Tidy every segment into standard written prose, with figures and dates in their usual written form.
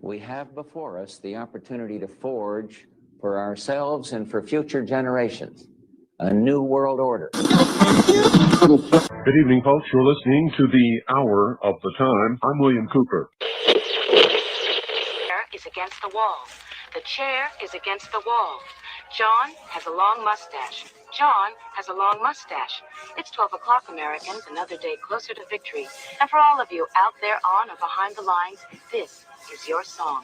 we have before us the opportunity to forge for ourselves and for future generations a new world order. Good evening, folks. You're listening to the Hour of the Time. I'm William Cooper. Is against the wall. The chair is against the wall. John has a long mustache. John has a long mustache. It's 12 o'clock, Americans, another day closer to victory. And for all of you out there on or behind the lines, this is your song.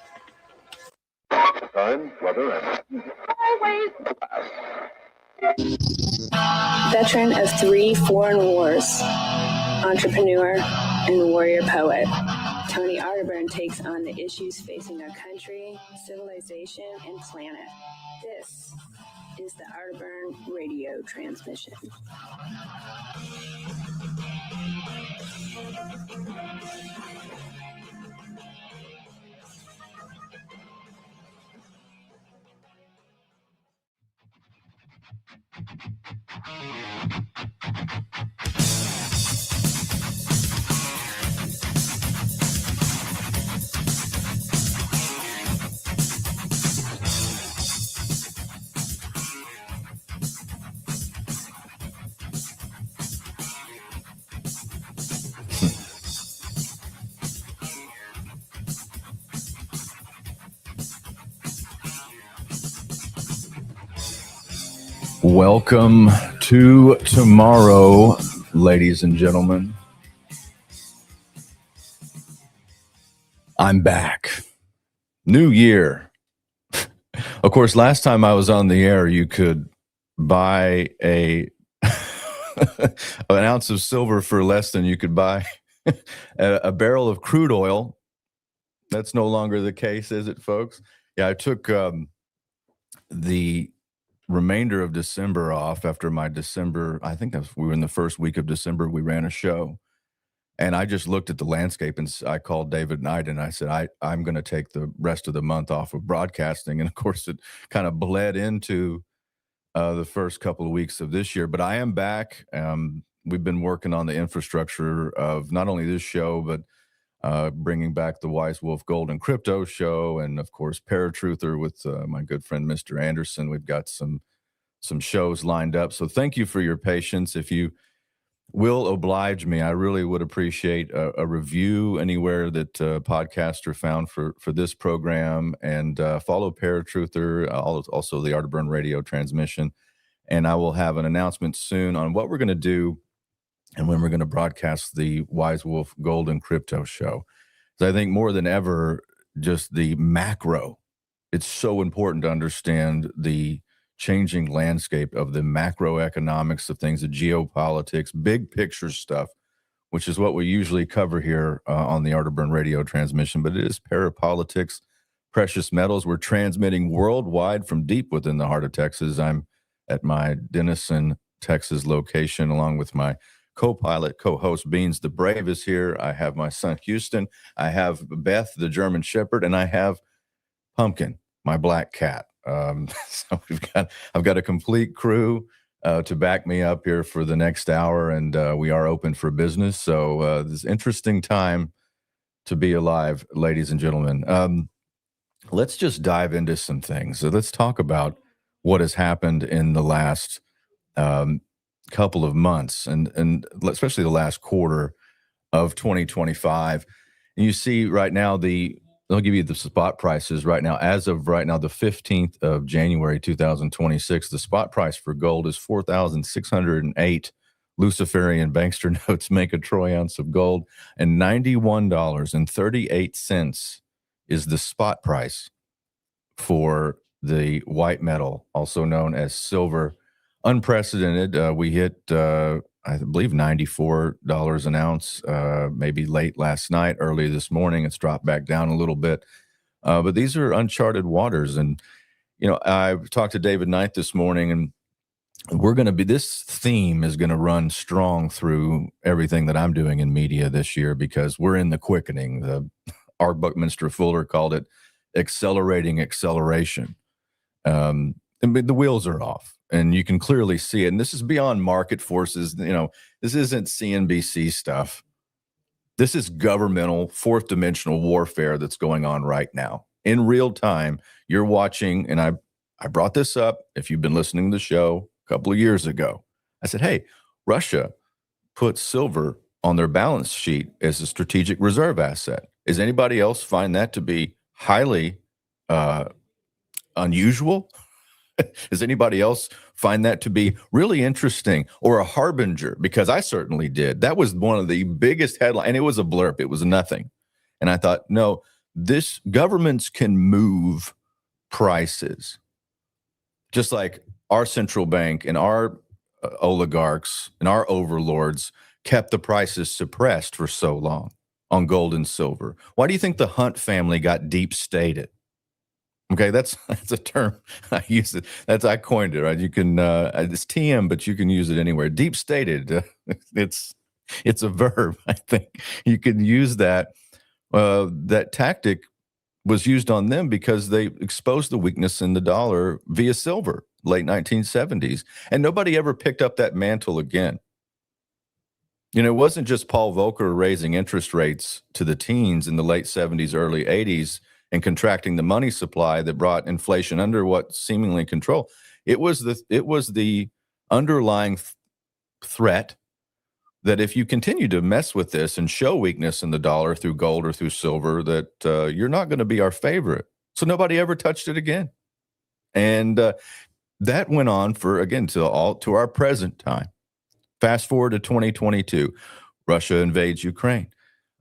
Time, weather, and Always. Veteran of 3 foreign wars, entrepreneur and warrior poet, Tony Arterburn takes on the issues facing our country, civilization, and planet. This is the Arterburn radio transmission. Welcome to tomorrow, ladies and gentlemen. I'm back. New year. Of course, last time I was on the air, you could buy an ounce of silver for less than you could buy a barrel of crude oil. That's no longer the case, is it, folks? Yeah, I took the remainder of December off after my December. I think we were in the first week of December. We ran a show, and I just looked at the landscape, and I called David Knight, and I said, I'm going to take the rest of the month off of broadcasting. And of course, it kind of bled into the first couple of weeks of this year. But I am back. We've been working on the infrastructure of not only this show, but bringing back the Wise Wolf Gold and Crypto show, and of course Paratruther with my good friend Mr. Anderson. We've got some shows lined up, so thank you for your patience. If you will oblige me, I really would appreciate a review anywhere that podcasts are found for this program, and follow Paratruther, also the Arterburn radio transmission, and I will have an announcement soon on what we're going to do and when we're going to broadcast the Wise Wolf Gold and Crypto show. So I think more than ever, just the macro, it's so important to understand the changing landscape of the macroeconomics of things, the geopolitics, big picture stuff, which is what we usually cover here on the Arterburn radio transmission. But it is parapolitics, precious metals. We're transmitting worldwide from deep within the heart of Texas. I'm at my Denison, Texas location, along with my co-pilot, co-host Beans the Brave is here. I have my son Houston. I have Beth, the German Shepherd, and I have Pumpkin, my black cat. So I've got a complete crew to back me up here for the next hour, and we are open for business. So this interesting time to be alive, ladies and gentlemen. Let's just dive into some things. So let's talk about what has happened in the last couple of months, and especially the last quarter of 2025. And you see right now, they'll give you the spot prices right now. As of right now, the 15th of January, 2026, the spot price for gold is 4,608 Luciferian bankster notes make a troy ounce of gold, and $91.38 is the spot price for the white metal, also known as silver. Unprecedented. We hit, I believe, $94 an ounce, maybe late last night, early this morning. It's dropped back down a little bit. But these are uncharted waters. And, I talked to David Knight this morning, and this theme is going to run strong through everything that I'm doing in media this year, because we're in the quickening. Our Buckminster Fuller called it accelerating acceleration. And the wheels are off. And you can clearly see it. And this is beyond market forces. This isn't CNBC stuff. This is governmental, fourth dimensional warfare that's going on right now. In real time, you're watching, and I brought this up if you've been listening to the show a couple of years ago. I said, hey, Russia put silver on their balance sheet as a strategic reserve asset. Does anybody else find that to be highly unusual? Does anybody else find that to be really interesting or a harbinger? Because I certainly did. That was one of the biggest headlines, and it was a blurb. It was nothing. And I thought, no, this governments can move prices, just like our central bank and our oligarchs and our overlords kept the prices suppressed for so long on gold and silver. Why do you think the Hunt family got deep stated? Okay, that's a term I use it. I coined it, right? You can it's TM, but you can use it anywhere. Deep stated, it's a verb. I think you can use that. That tactic was used on them because they exposed the weakness in the dollar via silver, late 1970s, and nobody ever picked up that mantle again. You know, it wasn't just Paul Volcker raising interest rates to the teens in the late 70s, early 80s, and contracting the money supply that brought inflation under what seemingly control. It was the underlying threat that if you continue to mess with this and show weakness in the dollar through gold or through silver, that you're not going to be our favorite. So nobody ever touched it again. And that went on for, again, to our present time. Fast forward to 2022, Russia invades Ukraine.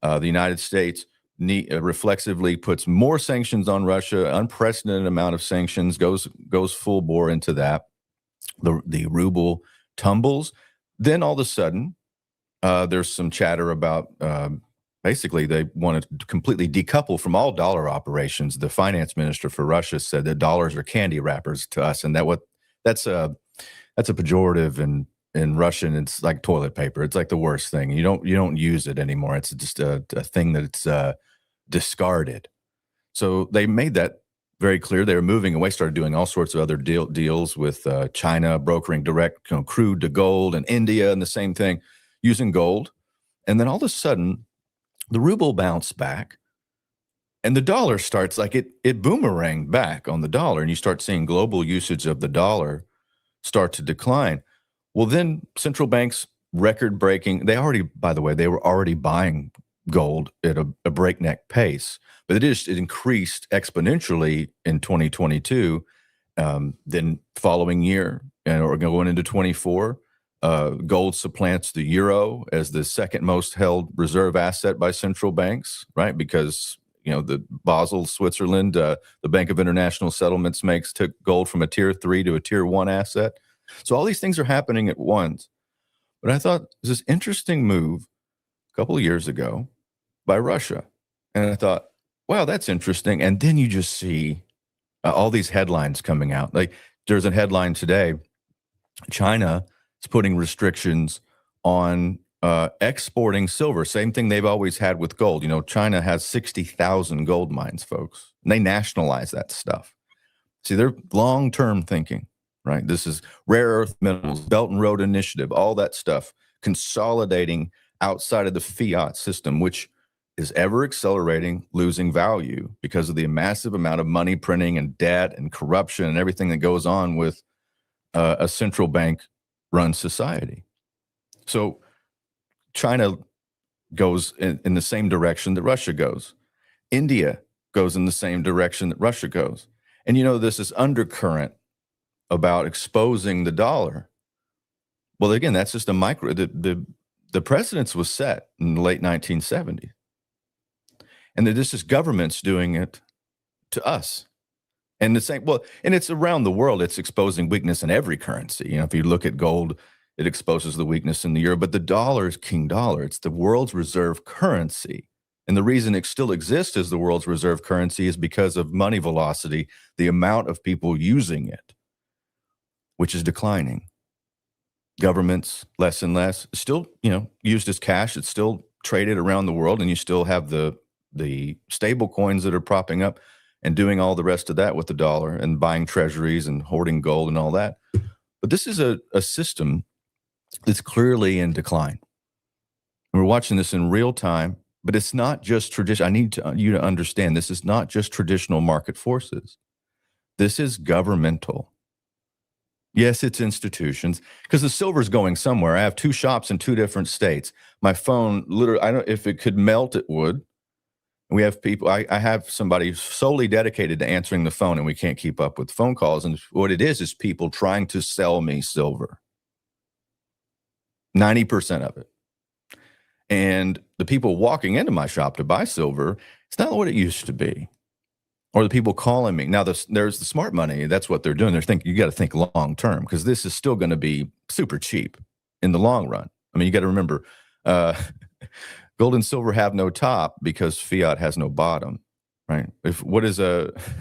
The United States reflexively puts more sanctions on Russia, unprecedented amount of sanctions, goes full bore into that. The ruble tumbles. Then all of a sudden, there's some chatter about basically they want to completely decouple from all dollar operations. The finance minister for Russia said that dollars are candy wrappers to us, and that's a pejorative in Russian. It's like toilet paper. It's like the worst thing. You don't use it anymore. It's just a thing that's discarded. So they made that very clear. They were moving away, started doing all sorts of other deals with China, brokering direct crude to gold, and India, and the same thing, using gold. And then all of a sudden, the ruble bounced back, and the dollar starts like it boomeranged back on the dollar, and you start seeing global usage of the dollar start to decline. Well, then central banks record-breaking. They were already buying gold at a breakneck pace, but it increased exponentially in 2022. Then following year, and we're going into 24, gold supplants the euro as the second most held reserve asset by central banks, right? Because the Basel, Switzerland, the Bank of International Settlements took gold from a tier 3 to a tier 1 asset. So all these things are happening at once. But I thought it was this interesting move a couple of years ago by Russia. And I thought, wow, that's interesting. And then you just see all these headlines coming out. Like there's a headline today, China is putting restrictions on exporting silver. Same thing they've always had with gold. China has 60,000 gold mines, folks. And they nationalize that stuff. See, they're long-term thinking. Right. This is rare earth minerals, Belt and Road Initiative, all that stuff, consolidating outside of the fiat system, which is ever accelerating, losing value because of the massive amount of money printing and debt and corruption and everything that goes on with a central bank run society. So China goes in the same direction that Russia goes. India goes in the same direction that Russia goes. And this is undercurrent about exposing the dollar. Well, again, that's just a micro. The precedence was set in the late 1970s, and this is governments doing it to us. And the same. Well, and it's around the world. It's exposing weakness in every currency. If you look at gold, it exposes the weakness in the euro. But the dollar is king dollar. It's the world's reserve currency. And the reason it still exists as the world's reserve currency is because of money velocity, the amount of people using it, which is declining. Governments, less and less, still, used as cash. It's still traded around the world, and you still have the stable coins that are propping up and doing all the rest of that with the dollar and buying treasuries and hoarding gold and all that. But this is a system that's clearly in decline. And we're watching this in real time But it's not just tradition. I need you to understand this is not just traditional market forces. This is governmental. Yes, it's institutions because the silver's going somewhere. I have 2 shops in 2 different states. My phone, literally, I don't. If it could melt, it would. We have people. I have somebody solely dedicated to answering the phone, and we can't keep up with phone calls. And what it is people trying to sell me silver. 90% of it. And the people walking into my shop to buy silver, it's not what it used to be. Or the people calling me. Now, there's the smart money. That's what they're doing. They're thinking, you got to think long term because this is still going to be super cheap in the long run. I mean, you got to remember, gold and silver have no top because fiat has no bottom, right?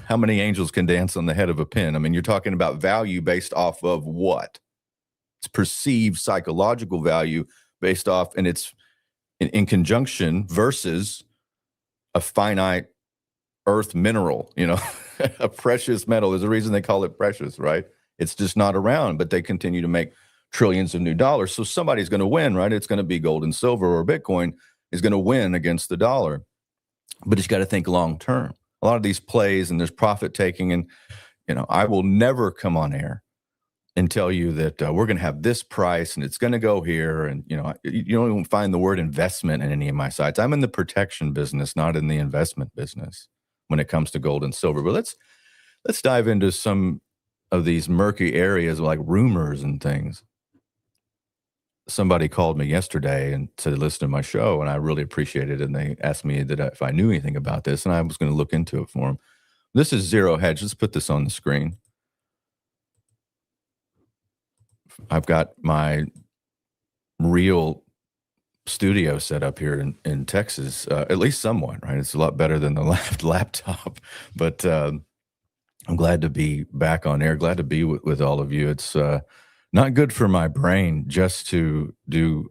How many angels can dance on the head of a pin? I mean, you're talking about value based off of what? It's perceived psychological value based off, and it's in conjunction versus a finite earth mineral, a precious metal. There's a reason they call it precious, right? It's just not around, but they continue to make trillions of new dollars. So somebody's going to win, right? It's going to be gold and silver, or Bitcoin is going to win against the dollar. But you got to think long term. A lot of these plays and there's profit taking, and I will never come on air and tell you that we're going to have this price and it's going to go here. And, you don't even find the word investment in any of my sites. I'm in the protection business, not in the investment business when it comes to gold and silver. But let's dive into some of these murky areas like rumors and things. Somebody called me yesterday and said, listen to my show, and I really appreciated it. And they asked me if I knew anything about this, and I was going to look into it for them. This is Zero Hedge. Let's put this on the screen. I've got my real studio set up here in Texas, at least somewhat, right? It's a lot better than the laptop, but I'm glad to be back on air. Glad to be with all of you. It's not good for my brain just to do,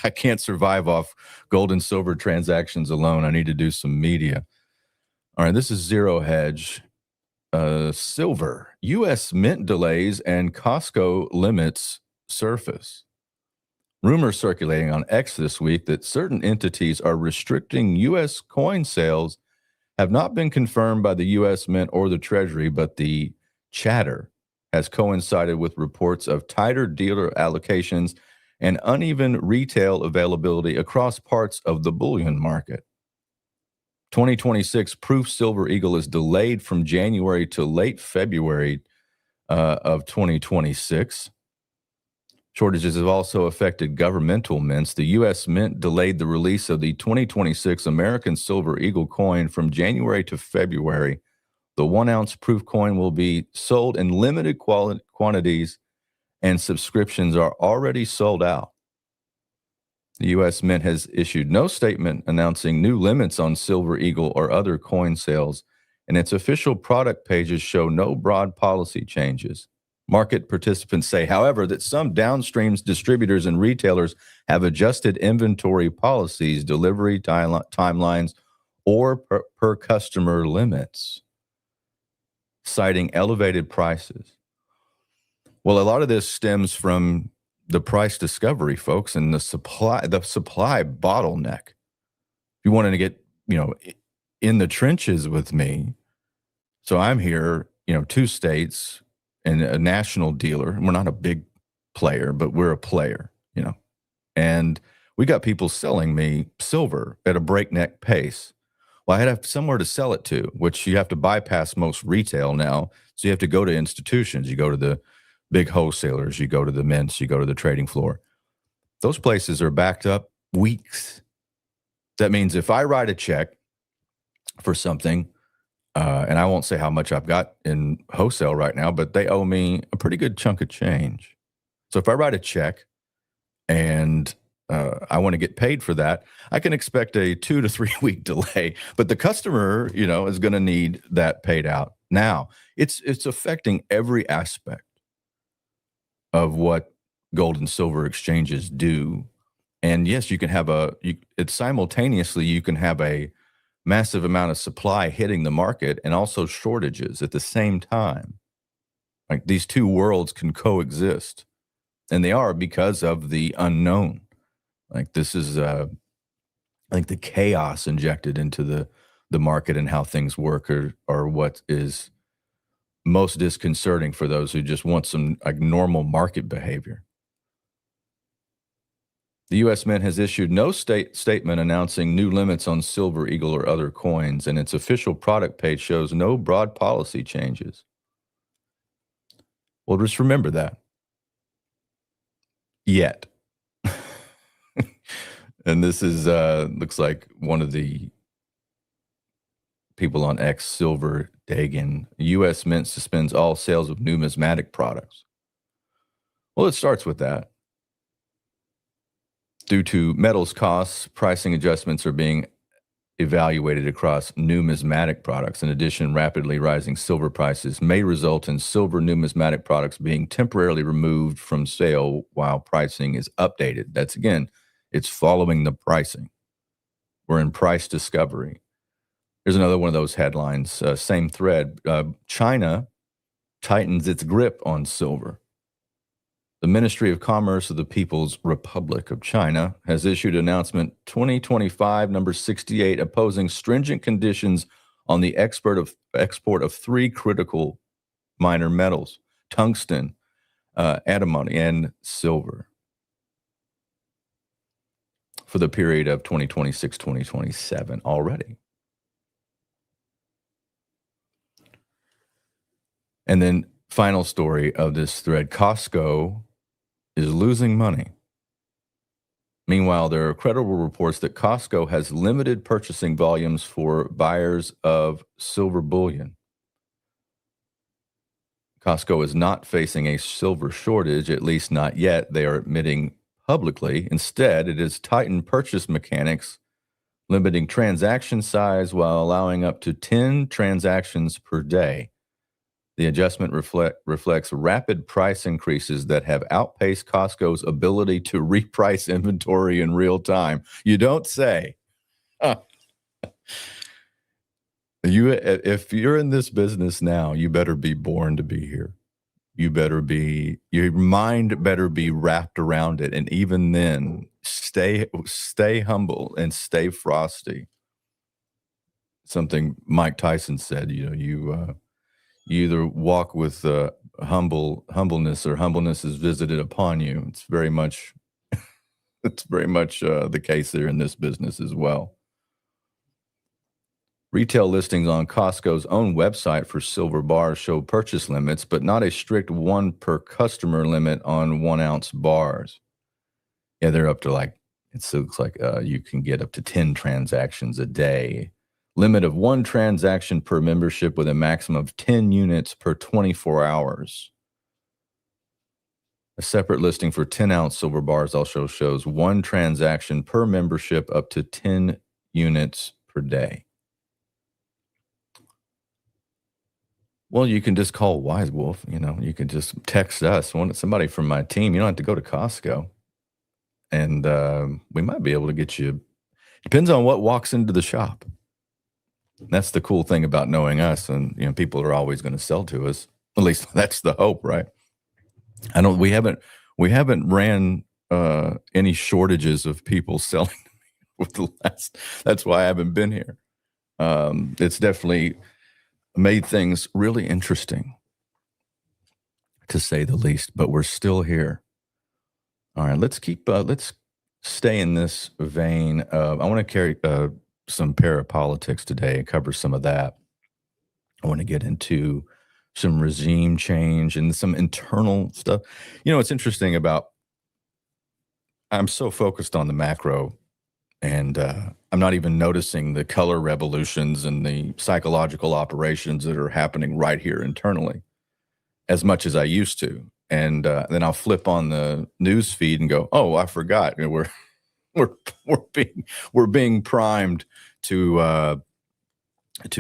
I can't survive off gold and silver transactions alone. I need to do some media. All right, this is Zero Hedge. Silver, U.S. mint delays and Costco limits surface. Rumors circulating on X this week that certain entities are restricting U.S. coin sales have not been confirmed by the U.S. Mint or the Treasury, but the chatter has coincided with reports of tighter dealer allocations and uneven retail availability across parts of the bullion market. 2026 Proof Silver Eagle is delayed from January to late February of 2026. Shortages have also affected governmental mints. The U.S. Mint delayed the release of the 2026 American Silver Eagle coin from January to February. The 1-ounce proof coin will be sold in limited quantities, and subscriptions are already sold out. The U.S. Mint has issued no statement announcing new limits on Silver Eagle or other coin sales, and its official product pages show no broad policy changes. Market participants say, however, that some downstream distributors and retailers have adjusted inventory policies, delivery timelines, or per customer limits, citing elevated prices. Well, a lot of this stems from the price discovery, folks, and the supply bottleneck. If you wanted to get, in the trenches with me, so I'm here, 2 states and a national dealer. We're not a big player, but we're a player, and we got people selling me silver at a breakneck pace. Well, I had to have somewhere to sell it to, which you have to bypass most retail now. So you have to go to institutions. You go to the big wholesalers, you go to the mints, you go to the trading floor. Those places are backed up weeks. That means if I write a check for something, and I won't say how much I've got in wholesale right now, but they owe me a pretty good chunk of change. So if I write a check and I want to get paid for that, I can expect a 2 to 3 week delay, but the customer, is going to need that paid out. Now, it's affecting every aspect of what gold and silver exchanges do. And yes, you can have simultaneously, you can have a massive amount of supply hitting the market and also shortages at the same time. Like these two worlds can coexist, and they are because of the unknown. Like this is I think the chaos injected into the market and how things work are what is most disconcerting for those who just want some like normal market behavior. The U.S. Mint has issued no statement announcing new limits on Silver Eagle or other coins, and its official product page shows no broad policy changes. Well, just remember that. Yet. And this is looks like one of the people on X, Silver Dagan. U.S. Mint suspends all sales of numismatic products. Well, it starts with that. Due to metals costs, pricing adjustments are being evaluated across numismatic products. In addition, rapidly rising silver prices may result in silver numismatic products being temporarily removed from sale while pricing is updated. That's again, it's following the pricing. We're in price discovery. Here's another one of those headlines, same thread. China tightens its grip on silver. The Ministry of Commerce of the People's Republic of China has issued announcement 2025 number 68 opposing stringent conditions on the export of three critical minor metals, tungsten, antimony, and silver for the period of 2026-2027 already. And then final story of this thread, Costco is losing money. Meanwhile, there are credible reports that Costco has limited purchasing volumes for buyers of silver bullion. Costco is not facing a silver shortage, at least not yet, they are admitting publicly. Instead, it has tightened purchase mechanics, limiting transaction size while allowing up to 10 transactions per day. The adjustment reflects rapid price increases that have outpaced Costco's ability to reprice inventory in real time. You don't say. If you're in this business now, you better be born to be here. Your mind better be wrapped around it. And even then, stay humble and stay frosty. Something Mike Tyson said, you either walk with humbleness or humbleness is visited upon you. It's very much the case there in this business as well. Retail listings on Costco's own website for silver bars show purchase limits, but not a strict one per customer limit on 1 ounce bars. Yeah, they're up to it looks like you can get up to 10 transactions a day. Limit of 1 transaction per membership with a maximum of 10 units per 24 hours. A separate listing for 10-ounce silver bars also shows 1 transaction per membership up to 10 units per day. Well, you can just call Wise Wolf. You can just text us. Somebody from my team. You don't have to go to Costco. And we might be able to get you. Depends on what walks into the shop. That's the cool thing about knowing us, and people are always going to sell to us. At least that's the hope, right? We haven't ran any shortages of people selling with the last. That's why I haven't been here. It's definitely made things really interesting, to say the least. But we're still here. All right, let's stay in this vein. I want to carry some parapolitics today and cover some of that. I want to get into some regime change and some internal stuff. It's interesting I'm so focused on the macro, and I'm not even noticing the color revolutions and the psychological operations that are happening right here internally as much as I used to. And then I'll flip on the news feed and go, "Oh, I forgot. We're being primed to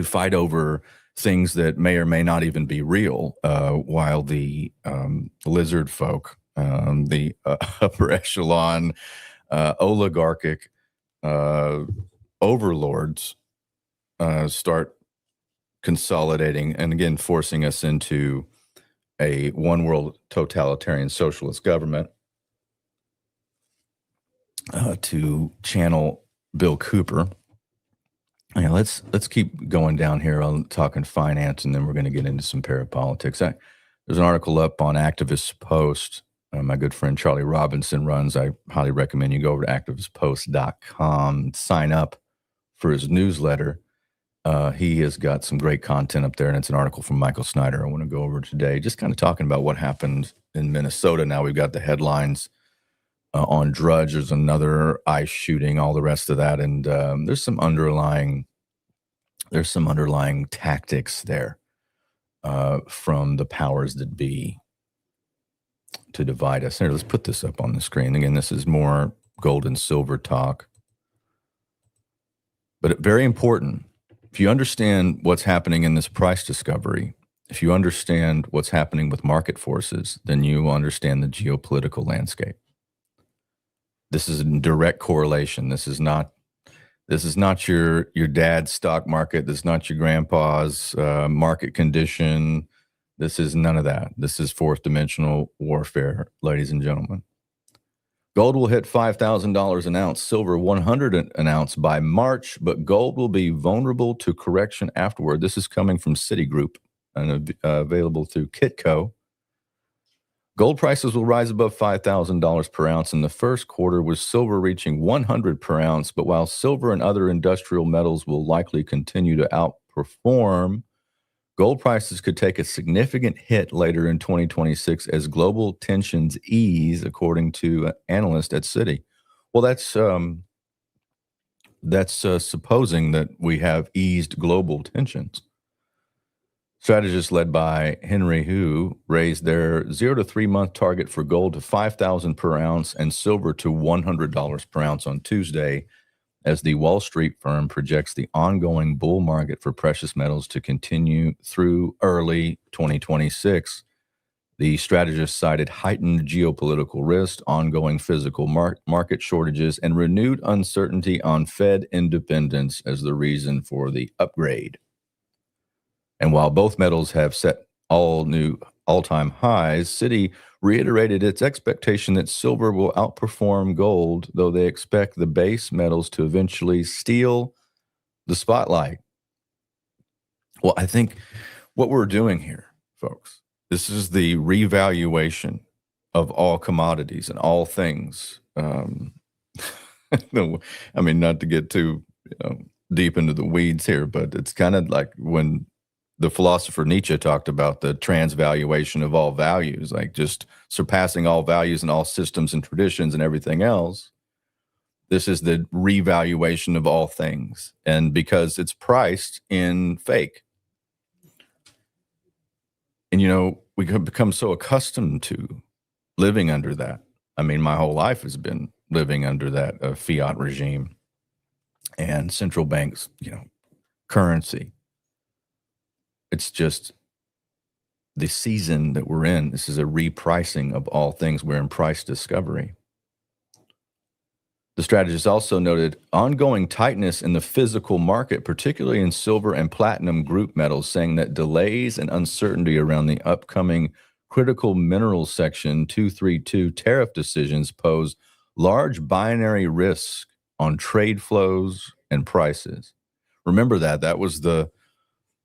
fight over things that may or may not even be real." While the lizard folk, the upper echelon oligarchic overlords start consolidating and again forcing us into a one world totalitarian socialist government to channel Bill Cooper. Yeah, let's keep going down here on talking finance, and then we're going to get into some parapolitics. There's an article up on Activist Post. My good friend Charlie Robinson runs. I highly recommend you go over to activistpost.com, sign up for his newsletter. He has got some great content up there, and it's an article from Michael Snyder I want to go over today, just kind of talking about what happened in Minnesota. Now we've got the headlines on Drudge. There's another ICE shooting, all the rest of that, and there's some underlying tactics there from the powers that be to divide us. Here, let's put this up on the screen. Again, this is more gold and silver talk, but very important. If you understand what's happening in this price discovery, if you understand what's happening with market forces, then you understand the geopolitical landscape. This is in direct correlation. This is not your dad's stock market. This is not your grandpa's market condition. This is none of that. This is fourth dimensional warfare, ladies and gentlemen. Gold will hit $5,000 an ounce, silver $100 an ounce by March, but gold will be vulnerable to correction afterward. This is coming from Citigroup and available through Kitco. Gold prices will rise above $5,000 per ounce in the first quarter, with silver reaching $100 per ounce. But while silver and other industrial metals will likely continue to outperform, gold prices could take a significant hit later in 2026 as global tensions ease, according to an analyst at Citi. Well, that's supposing that we have eased global tensions. Strategists led by Henry Hu raised their 0 to 3 month target for gold to $5,000 per ounce and silver to $100 per ounce on Tuesday, as the Wall Street firm projects the ongoing bull market for precious metals to continue through early 2026. The strategist cited heightened geopolitical risk, ongoing physical market shortages, and renewed uncertainty on Fed independence as the reason for the upgrade. And while both metals have set all-time highs, Citi reiterated its expectation that silver will outperform gold, though they expect the base metals to eventually steal the spotlight. Well, I think what we're doing here, folks, this is the revaluation of all commodities and all things. I mean, not to get too deep into the weeds here, but it's kind of like when the philosopher Nietzsche talked about the transvaluation of all values, like just surpassing all values and all systems and traditions and everything else. This is the revaluation of all things. And because it's priced in fake. And, we have become so accustomed to living under that. I mean, my whole life has been living under that fiat regime and central banks, currency. It's just the season that we're in. This is a repricing of all things. We're in price discovery. The strategist also noted ongoing tightness in the physical market, particularly in silver and platinum group metals, saying that delays and uncertainty around the upcoming critical minerals section 232 tariff decisions pose large binary risks on trade flows and prices. Remember that was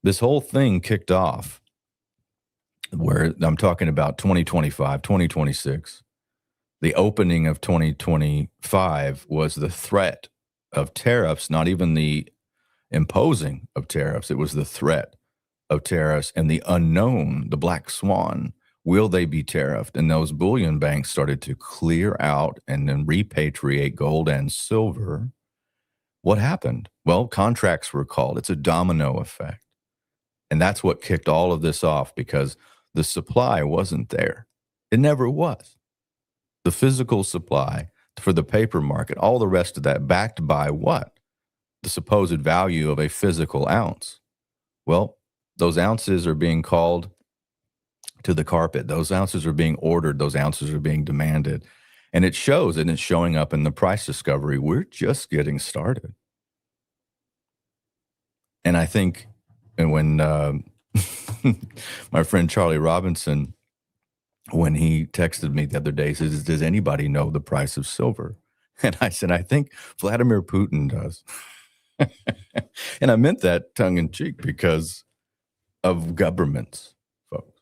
this whole thing kicked off where I'm talking about 2025, 2026. The opening of 2025 was the threat of tariffs, not even the imposing of tariffs. It was the threat of tariffs and the unknown, the black swan. Will they be tariffed? And those bullion banks started to clear out and then repatriate gold and silver. What happened? Well, contracts were called. It's a domino effect. And that's what kicked all of this off, because the supply wasn't there. It never was. The physical supply for the paper market, all the rest of that, backed by what? The supposed value of a physical ounce. Well, those ounces are being called to the carpet. Those ounces are being ordered. Those ounces are being demanded. And it shows, and it's showing up in the price discovery. We're just getting started. And I think, and when my friend Charlie Robinson, when he texted me the other day, says, does anybody know the price of silver? And I said, I think Vladimir Putin does. And I meant that tongue in cheek because of governments, folks.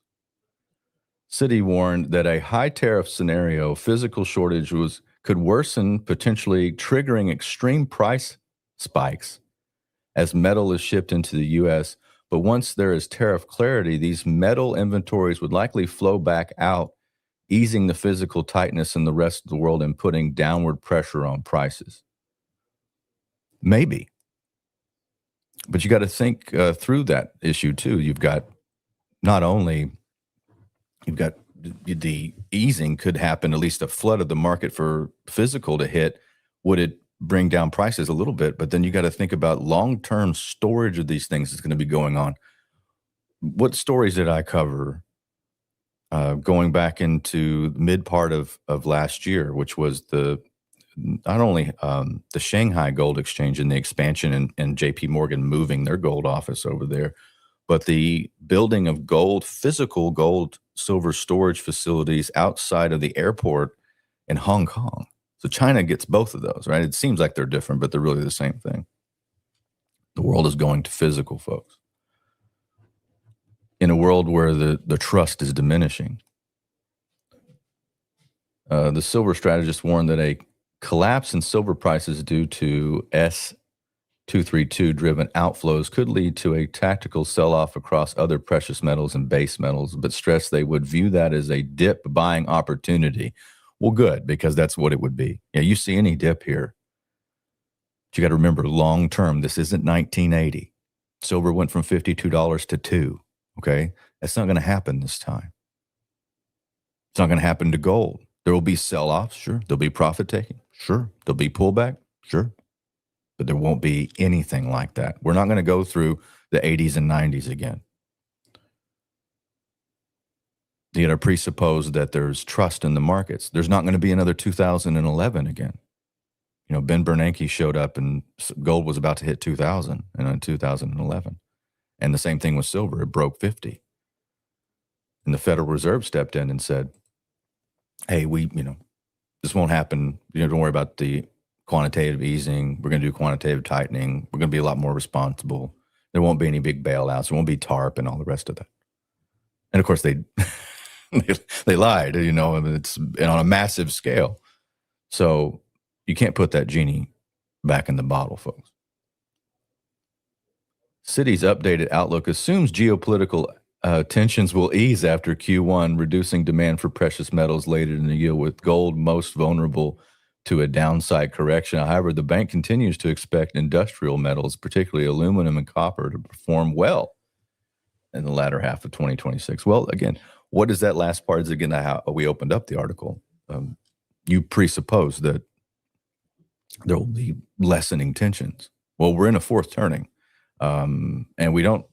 Citi warned that a high tariff scenario, physical shortage could worsen, potentially triggering extreme price spikes as metal is shipped into the U.S. But once there is tariff clarity, these metal inventories would likely flow back out, easing the physical tightness in the rest of the world and putting downward pressure on prices. Maybe. But you got to think through that issue too. You've got the easing could happen, at least a flood of the market for physical to hit. Would it bring down prices a little bit? But then you got to think about long-term storage of these things is going to be going on. What stories did I cover going back into the mid part of last year, which was not only the Shanghai Gold Exchange and the expansion and JP Morgan moving their gold office over there, but the building of physical gold, silver storage facilities outside of the airport in Hong Kong. So China gets both of those, right? It seems like they're different, but they're really the same thing. The world is going to physical, folks. In a world where the trust is diminishing. The silver strategist warned that a collapse in silver prices due to S232-driven outflows could lead to a tactical sell-off across other precious metals and base metals, but stressed they would view that as a dip buying opportunity. Well, good, because that's what it would be. Yeah, you see any dip here. But you got to remember, long-term, this isn't 1980. Silver went from $52 to $2, okay? That's not going to happen this time. It's not going to happen to gold. There will be sell-offs, sure. There'll be profit-taking, sure. There'll be pullback, sure. But there won't be anything like that. We're not going to go through the 80s and 90s again. You got to presuppose that there's trust in the markets. There's not going to be another 2011 again. You know, Ben Bernanke showed up and gold was about to hit 2000 and in 2011. And the same thing with silver. It broke 50. And the Federal Reserve stepped in and said, hey, this won't happen. Don't worry about the quantitative easing. We're going to do quantitative tightening. We're going to be a lot more responsible. There won't be any big bailouts. There won't be TARP and all the rest of that. And of course, they lied, it's on a massive scale. So you can't put that genie back in the bottle, folks. Citi's updated outlook assumes geopolitical tensions will ease after Q1, reducing demand for precious metals later in the year, with gold most vulnerable to a downside correction. However, the bank continues to expect industrial metals, particularly aluminum and copper, to perform well in the latter half of 2026. Well, again, what is that last part? Is again how we opened up the article. You presuppose that there will be lessening tensions. Well, we're in a fourth turning, and we don't.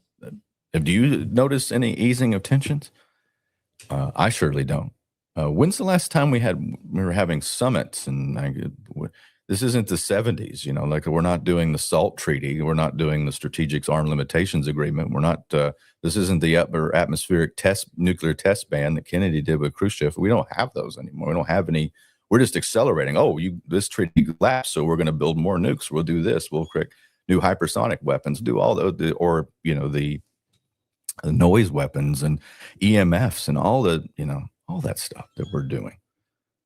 Do you notice any easing of tensions? I surely don't. When's the last time we were having summits? And this isn't the 70s, like we're not doing the SALT treaty. We're not doing the Strategic Arms Limitations Agreement. We're not, this isn't the upper atmospheric nuclear test ban that Kennedy did with Khrushchev. We don't have those anymore. We don't have any. We're just accelerating. This treaty lapsed, so we're going to build more nukes. We'll do this. We'll create new hypersonic weapons, do all the noise weapons and EMFs and all that stuff that we're doing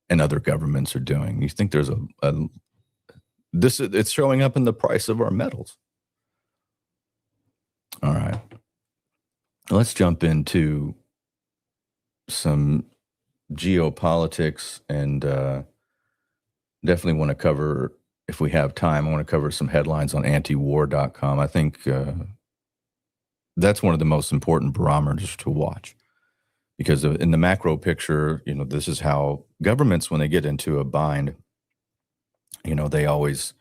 and other governments are doing. You think there's it's showing up in the price of our metals. All right. Let's jump into some geopolitics and definitely want to cover, if we have time, I want to cover some headlines on antiwar.com. I think that's one of the most important barometers to watch, because in the macro picture, this is how governments, when they get into a bind, they always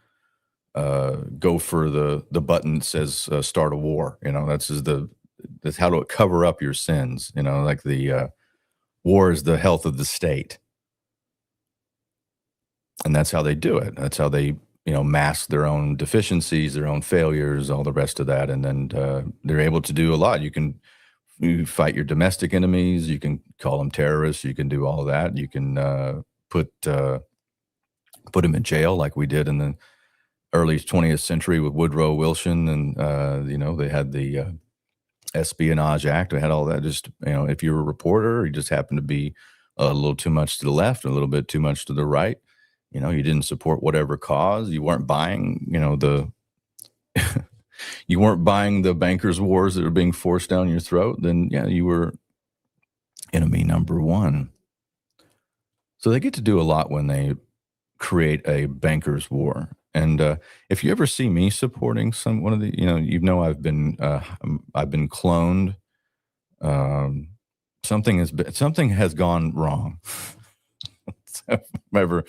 go for the button that says start a war. That's how to cover up your sins. Like the war is the health of the state, and that's how they do it. That's how they mask their own deficiencies, their own failures, all the rest of that. And then they're able to do a lot. You fight your domestic enemies. You can call them terrorists. You can do all that. You can put put him in jail like we did in the early 20th century with Woodrow Wilson. And, they had the Espionage Act. They had all that. Just, if you're a reporter, you just happened to be a little too much to the left, a little bit too much to the right. You didn't support whatever cause. You weren't buying, you weren't buying the bankers' wars that are being forced down your throat. Then, you were enemy number one. So they get to do a lot when they create a bankers' war. And if you ever see me supporting one of the, I've been cloned. Something has gone wrong. So if I'm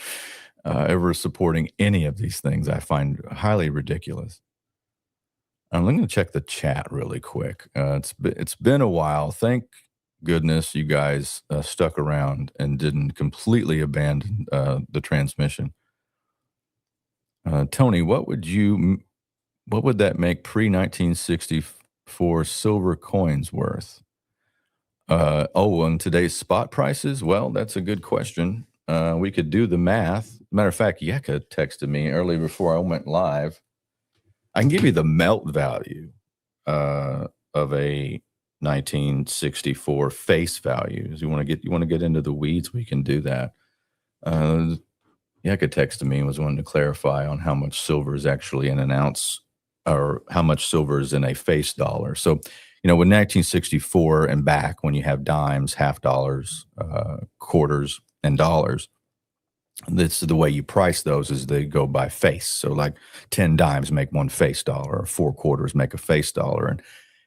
ever supporting any of these things, I find highly ridiculous. I'm going to check the chat really quick. It's been a while. Thank goodness you guys stuck around and didn't completely abandon the transmission. Tony, what would that make pre-1964 silver coins worth? On today's spot prices? Well, that's a good question. We could do the math. Matter of fact, Yeka texted me early before I went live. I can give you the melt value of a 1964 face values. You want to get into the weeds? We can do that. Yeka texted me and was wanting to clarify on how much silver is actually in an ounce, or how much silver is in a face dollar. So, with 1964 and back, when you have dimes, half dollars, quarters, and dollars, this is the way you price those, is they go by face. So like 10 dimes make one face dollar, or 4 quarters make a face dollar. And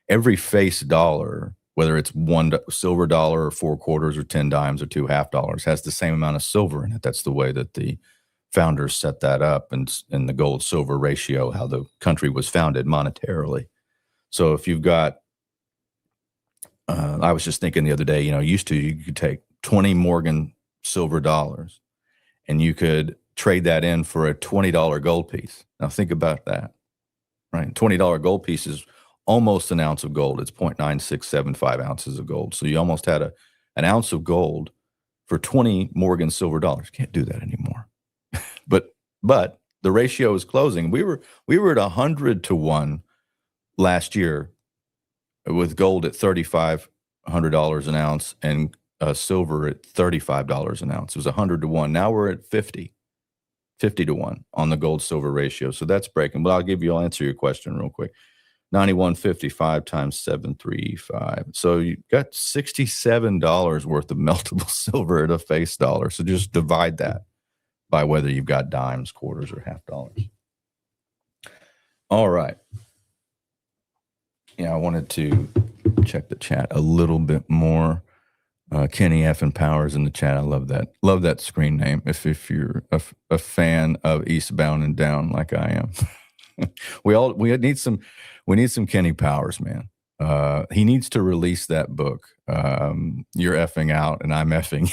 every face dollar, whether it's one silver dollar or 4 quarters or 10 dimes or 2 half dollars, has the same amount of silver in it. That's the way that the founders set that up, and the gold silver ratio, how the country was founded monetarily. So if you've got, I was just thinking the other day, you could take 20 Morgan silver dollars and you could trade that in for a $20 gold piece. Now think about that, right? $20 gold piece is almost an ounce of gold. It's 0.9675 ounces of gold. So you almost had an ounce of gold for 20 Morgan silver dollars. Can't do that anymore. But the ratio is closing. We were at 100 to 1 last year, with gold at $3,500 an ounce and silver at $35 an ounce. It was 100 to 1. now we're at 50 to 1 on the gold silver ratio. So that's breaking. But I'll answer your question real quick. 91.55 times 735. So you got $67 worth of meltable silver at a face dollar. So just divide that by whether you've got dimes, quarters, or half dollars. All right. I wanted to check the chat a little bit more. Kenny F. and Powers in the chat. I love that. Love that screen name. If you're a fan of Eastbound and Down like I am, we need some Kenny Powers, man. He needs to release that book. You're effing out and I'm effing.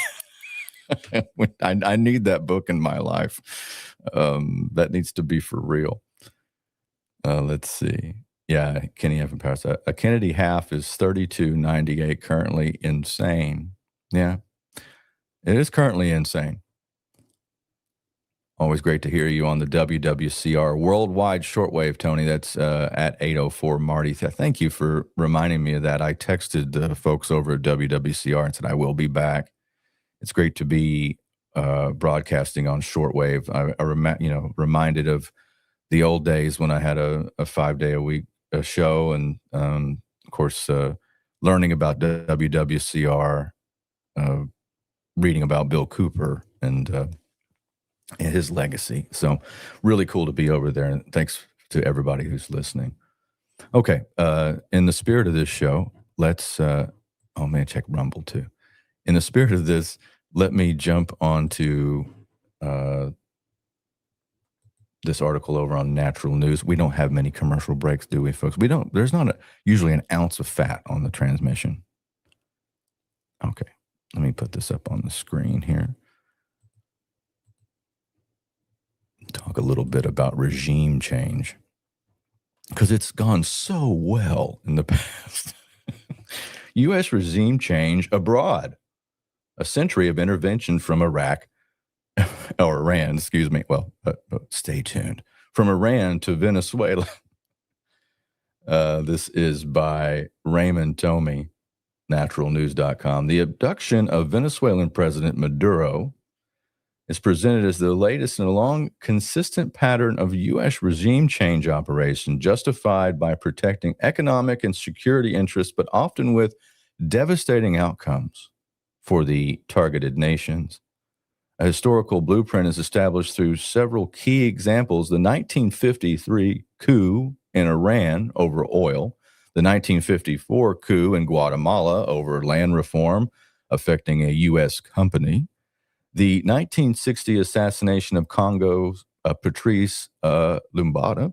I need that book in my life. That needs to be for real. Let's see. Yeah, Kenny F. and Powers. A Kennedy half is 32.98 currently. Insane. Yeah, it is currently insane. Always great to hear you on the WWCR worldwide shortwave, Tony. That's at 8:04 Marty. Thank you for reminding me of that. I texted the folks over at WWCR and said I will be back. It's great to be broadcasting on shortwave. I reminded of the old days when I had a 5-day-a-week show, and of course, learning about WWCR, reading about Bill Cooper and his legacy. So really cool to be over there. And thanks to everybody who's listening. Okay. In the spirit of this show, let's, check Rumble too. In the spirit of this, let me jump onto this article over on Natural News. We don't have many commercial breaks, do we, folks? There's not usually an ounce of fat on the transmission. Okay. Let me put this up on the screen here. Talk a little bit about regime change, because it's gone so well in the past. U.S. regime change abroad. A century of intervention from Iraq or Iran, excuse me. Well, stay tuned. From Iran to Venezuela. This is by Raymond Tomey, naturalnews.com. The abduction of Venezuelan President Maduro is presented as the latest in a long, consistent pattern of U.S. regime change operation justified by protecting economic and security interests, but often with devastating outcomes for the targeted nations. A historical blueprint is established through several key examples: the 1953 coup in Iran over oil, the 1954 coup in Guatemala over land reform affecting a U.S. company, the 1960 assassination of Congo's Patrice Lumumba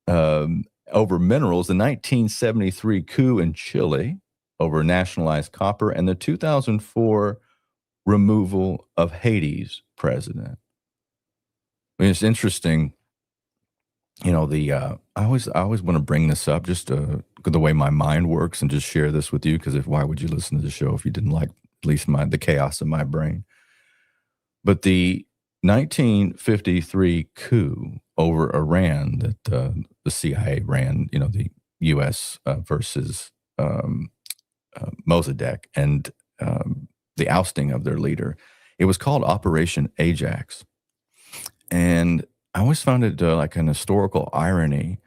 over minerals, the 1973 coup in Chile over nationalized copper, and the 2004 removal of Haiti's president. I mean, it's interesting, you know, I always want to bring this up, just the way my mind works, and just share this with you, because why would you listen to the show if you didn't like at least the chaos of my brain? But the 1953 coup over Iran that the CIA ran, you know, the U.S. Versus Mossadegh, and the ousting of their leader, it was called Operation Ajax. And I always found it like an historical irony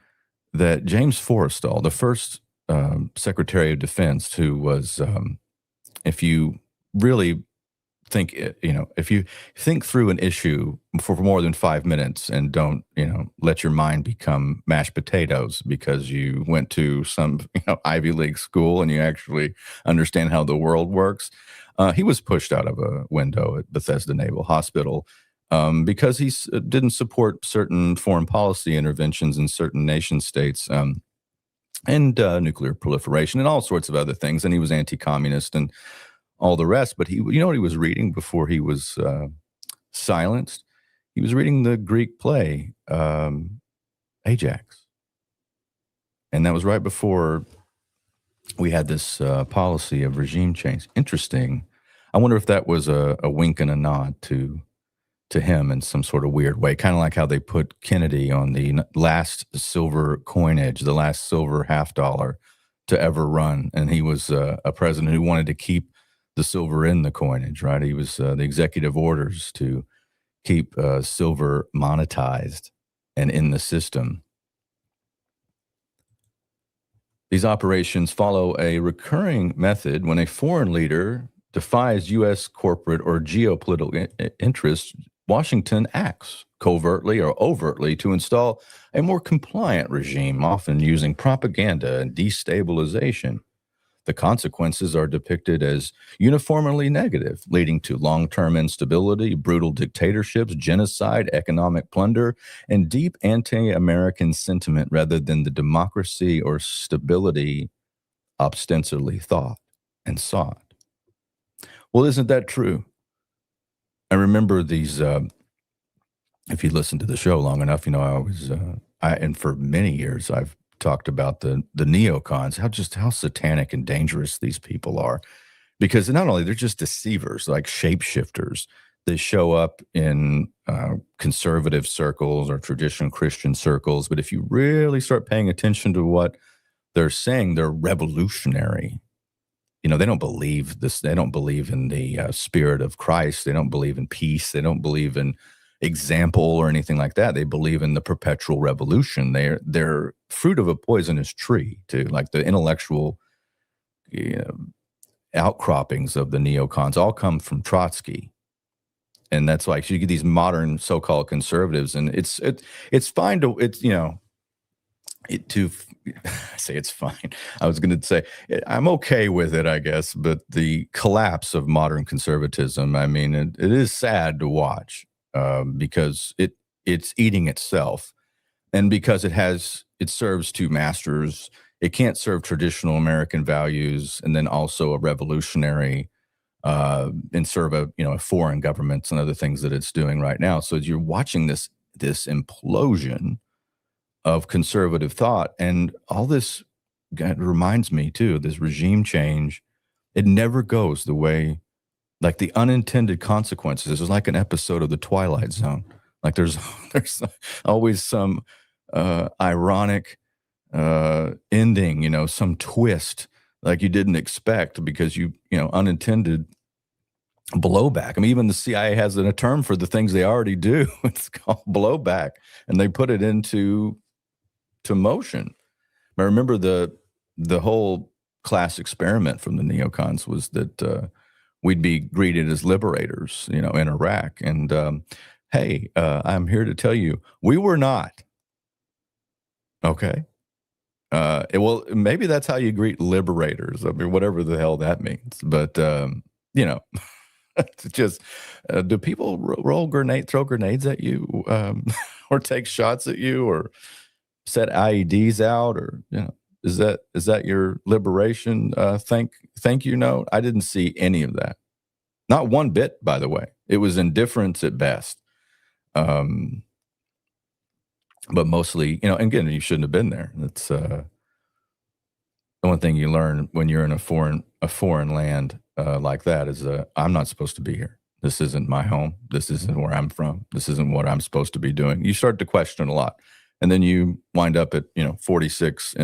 that James Forrestal, the first Secretary of Defense, who was, if you really think, if you think through an issue for more than 5 minutes and don't, let your mind become mashed potatoes because you went to some, Ivy League school and you actually understand how the world works. He was pushed out of a window at Bethesda Naval Hospital because he didn't support certain foreign policy interventions in certain nation states, and nuclear proliferation and all sorts of other things. And he was anti-communist and all the rest. But you know what he was reading before he was silenced? He was reading the Greek play Ajax. And that was right before we had this policy of regime change. Interesting. I wonder if that was a wink and a nod to him in some sort of weird way, kind of like how they put Kennedy on the last silver coinage, the last silver $50 to ever run. And he was a president who wanted to keep the silver in the coinage, right? He was the executive orders to keep silver monetized and in the system. These operations follow a recurring method. When a foreign leader defies U.S. corporate or geopolitical interests, Washington acts covertly or overtly to install a more compliant regime, often using propaganda and destabilization. The consequences are depicted as uniformly negative, leading to long-term instability, brutal dictatorships, genocide, economic plunder, and deep anti-American sentiment rather than the democracy or stability ostensibly thought and sought. Well, isn't that true? I remember these, if you listen to the show long enough, I always, and for many years, I've talked about the neocons, how satanic and dangerous these people are, because not only they're just deceivers, like shapeshifters. They show up in conservative circles or traditional Christian circles, but if you really start paying attention to what they're saying, they're revolutionary. They don't believe this. They don't believe in the spirit of Christ. They don't believe in peace. They don't believe in example or anything like that. They believe in the perpetual revolution. They're fruit of a poisonous tree, too, like the intellectual outcroppings of the neocons all come from Trotsky. And that's like, you get these modern so-called conservatives, and it's fine to, I say it's fine. I was going to say I'm okay with it, I guess, but the collapse of modern conservatism, I mean, it is sad to watch because it's eating itself, and because it serves two masters. It can't serve traditional American values and then also a revolutionary and serve a foreign governments and other things that it's doing right now. So as you're watching this implosion of conservative thought, and all this reminds me too, this regime change, it never goes the way like the unintended consequences. This is like an episode of The Twilight Zone. Like there's always some ironic ending, you know, some twist like you didn't expect because you know, unintended blowback. I mean, even the CIA has a term for the things they already do. It's called blowback, and they put it into motion. I remember the whole class experiment from the neocons was that we'd be greeted as liberators, you know, in Iraq. And hey, I'm here to tell you, we were not. Okay. Well, maybe that's how you greet liberators. I mean, whatever the hell that means. But, you know, it's just, do people throw grenades at you or take shots at you or set IEDs out, or, you know, is that your liberation thank you note? I didn't see any of that. Not one bit, by the way. It was indifference at best. But mostly, you know, and again, you shouldn't have been there. That's the one thing you learn when you're in a foreign land like that is I'm not supposed to be here. This isn't my home. This isn't where I'm from. This isn't what I'm supposed to be doing. You start to question a lot. And then you wind up at, you know, 46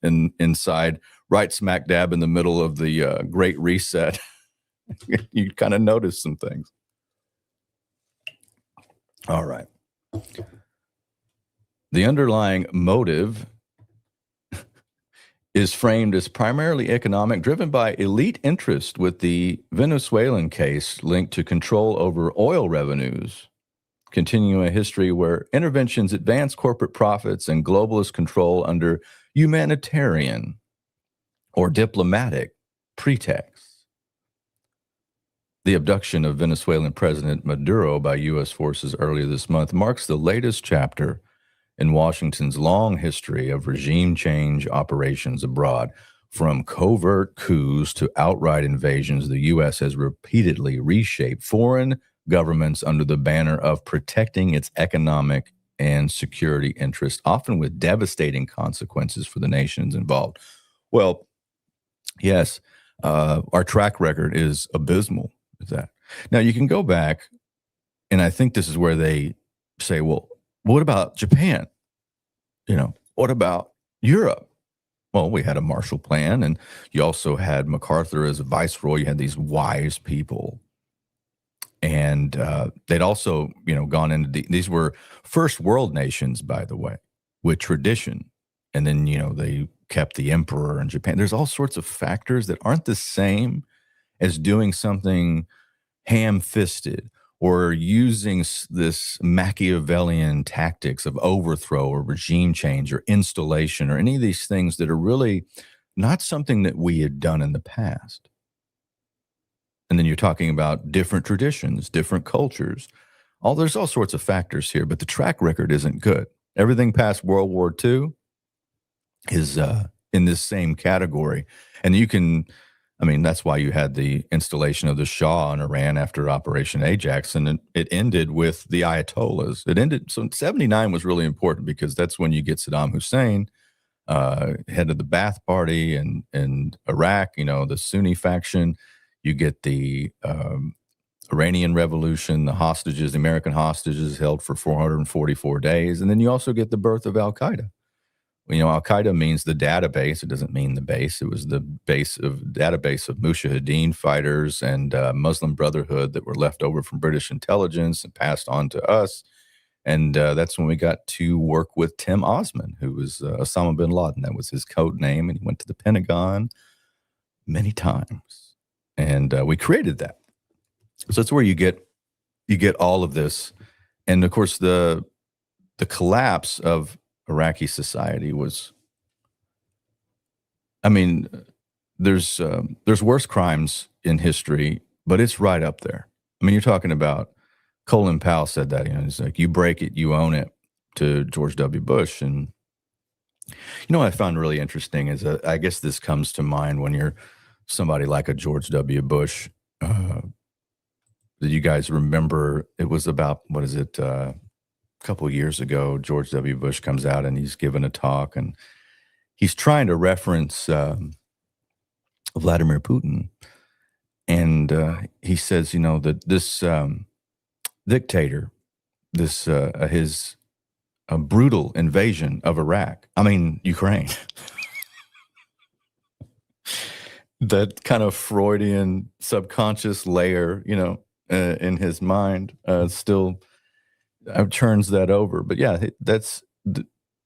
inside, right smack dab in the middle of the Great Reset. You kind of notice some things. All right. The underlying motive is framed as primarily economic, driven by elite interest, with the Venezuelan case linked to control over oil revenues, continuing a history where interventions advance corporate profits and globalist control under humanitarian or diplomatic pretexts. The abduction of Venezuelan President Maduro by U.S. forces earlier this month marks the latest chapter in Washington's long history of regime change operations abroad. From covert coups to outright invasions, the U.S. has repeatedly reshaped foreign governments under the banner of protecting its economic and security interests, often with devastating consequences for the nations involved. Well, yes, our track record is abysmal with that. Now, you can go back, and I think this is where they say, well, what about Japan? You know, what about Europe? Well, we had a Marshall Plan, and you also had MacArthur as a viceroy. You had these wise people. And they'd also, you know, gone into these were first world nations, by the way, with tradition. And then, you know, they kept the emperor in Japan. There's all sorts of factors that aren't the same as doing something ham-fisted or using this Machiavellian tactics of overthrow or regime change or installation or any of these things that are really not something that we had done in the past. And then you're talking about different traditions, different cultures. There's all sorts of factors here, but the track record isn't good. Everything past World War II is in this same category. And you can, I mean, that's why you had the installation of the Shah in Iran after Operation Ajax, and it ended with the Ayatollahs. It ended, so 79 was really important because that's when you get Saddam Hussein, head of the Ba'ath Party in Iraq, you know, the Sunni faction. You get the Iranian Revolution, the hostages, the American hostages held for 444 days. And then you also get the birth of Al-Qaeda. You know, Al-Qaeda means the database. It doesn't mean the base. It was the database of Mujahideen fighters and Muslim Brotherhood that were left over from British intelligence and passed on to us. And that's when we got to work with Tim Osman, who was Osama bin Laden. That was his code name. And he went to the Pentagon many times. And we created that. So that's where you get all of this. And of course, the collapse of Iraqi society was, I mean, there's worse crimes in history, but it's right up there. I mean, you're talking about, Colin Powell said that, you know, it's like, you break it, you own it, to George W. Bush. And you know what I found really interesting is I guess this comes to mind when you're somebody like a George W. Bush. That you guys remember, it was about, what is it, a couple of years ago, George W. Bush comes out and he's given a talk and he's trying to reference Vladimir Putin. And he says, that this dictator, this his brutal invasion of Ukraine, that kind of Freudian subconscious layer, in his mind, still turns that over. But yeah, that's